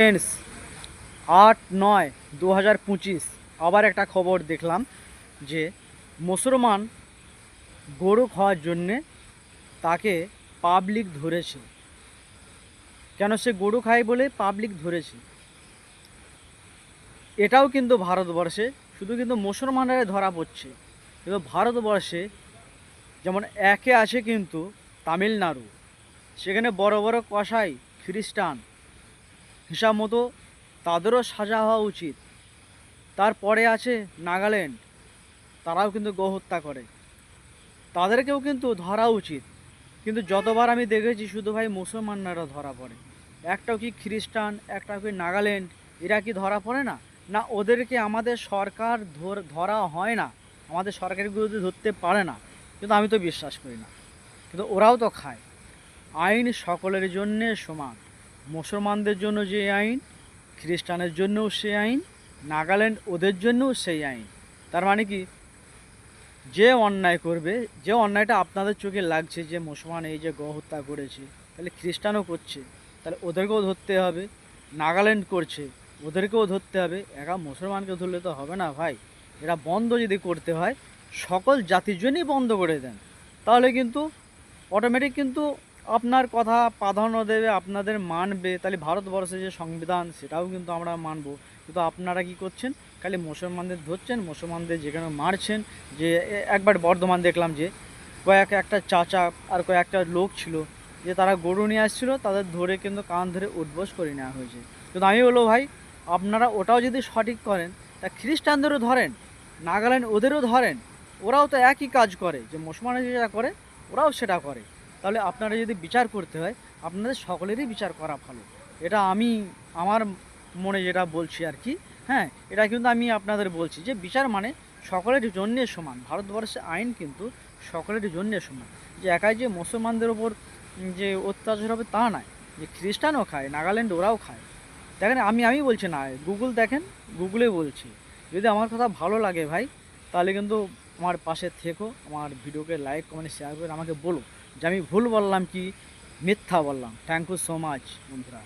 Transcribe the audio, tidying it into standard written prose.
Friends, 8/9/2025 আবার একটা খবর দেখলাম যে মুসলমান গরু খাওয়ার জন্যে তাকে পাবলিক ধরেছে। কেন সে গরু খায় বলে পাবলিক ধরেছে। এটাও কিন্তু ভারতবর্ষে শুধু কিন্তু মুসলমানরাই ধরা পড়ছে, কিন্তু ভারতবর্ষে যেমন একে আছে কিন্তু তামিলনাড়ু, সেখানে বড় বড় কসাই খ্রিস্টান, হিসাব মতো তাদেরও সাজা হওয়া উচিত। তারপরে আছে নাগাল্যান্ড, তারাও কিন্তু গো হত্যা করে, তাদেরকেও কিন্তু ধরা উচিত। কিন্তু যতবার আমি দেখেছি শুধু ভাই মুসলমানরা ধরা পড়ে। একটাও কি খ্রিস্টান, একটাও কি নাগাল্যান্ড, এরা কি ধরা পড়ে না? না ওদেরকে আমাদের সরকার ধরা হয় না, আমাদের সরকারের বিরুদ্ধে ধরতে পারে না? কিন্তু আমি তো বিশ্বাস করি না, কিন্তু ওরাও তো খায়। আইন সকলের জন্যে সমান। মুসলমানদের জন্য যে আইন, খ্রিস্টানের জন্যও সেই আইন, নাগাল্যান্ড ওদের জন্যও সেই আইন। তার মানে কি, যে অন্যায় করবে, যে অন্যায়টা আপনাদের চোখে লাগছে যে মুসলমান এই যে গো-হত্যা করেছে, তাহলে খ্রিস্টানও করছে, তাহলে ওদেরকেও ধরতে হবে। নাগাল্যান্ড করছে, ওদেরকেও ধরতে হবে। একা মুসলমানকে ধরলে তো হবে না ভাই। এরা বন্ধ যদি করতে হয় সকল জাতির জন্যই বন্ধ করে দেন, তাহলে কিন্তু অটোমেটিক কিন্তু আপনার কথা প্রাধান্য দেবে, আপনাদের মানবে। তাহলে ভারতবর্ষের যে সংবিধান সেটাও কিন্তু আমরা মানব। কিন্তু আপনারা কি করছেন, খালি মুসলমানদের ধরছেন, মুসলমানদের যেখানে মারছেন। যে একবার বর্ধমান দেখলাম যে একটা চাচা আর কয়েকটা লোক ছিল, যে তারা গরু নিয়ে আসছিলো, তাদের ধরে কিন্তু কান ধরে উঠবোস করে নেওয়া হয়েছে। কিন্তু আমি বলবো ভাই, আপনারা ওটাও যদি সঠিক করেন, তা খ্রিস্টানদেরও ধরেন, নাগাল্যান্ড ওদেরও ধরেন। ওরাও তো একই কাজ করে, যে মুসলমানরা যেটা করে ওরাও সেটা করে। তাহলে আপনারা যদি বিচার করতে হয়, আপনাদের সকলেরই বিচার করা ভালো। এটা আমি আমার মনে যেটা বলছি আর কি। হ্যাঁ, এটা কিন্তু আমি আপনাদের বলছি যে বিচার মানে সকলের জন্যে সমান। ভারতবর্ষে আইন কিন্তু সকলের জন্যে সমান। যে একাই যে মুসলমানদের ওপর যে অত্যাচার হবে তা নয়, যে খ্রিস্টানও খায়, নাগাল্যান্ড ওরাও খায়। দেখেন, আমি বলছি না, গুগল দেখেন, গুগলে বলছি। যদি আমার কথা ভালো লাগে ভাই, তাহলে কিন্তু আমার পাশে থেকো, আমার ভিডিওকে লাইক কমেন্ট শেয়ার করে আমাকে বলো যে আমি ভুল বললাম কি মিথ্যা বললাম। থ্যাংক ইউ সো মাচ বন্ধুরা।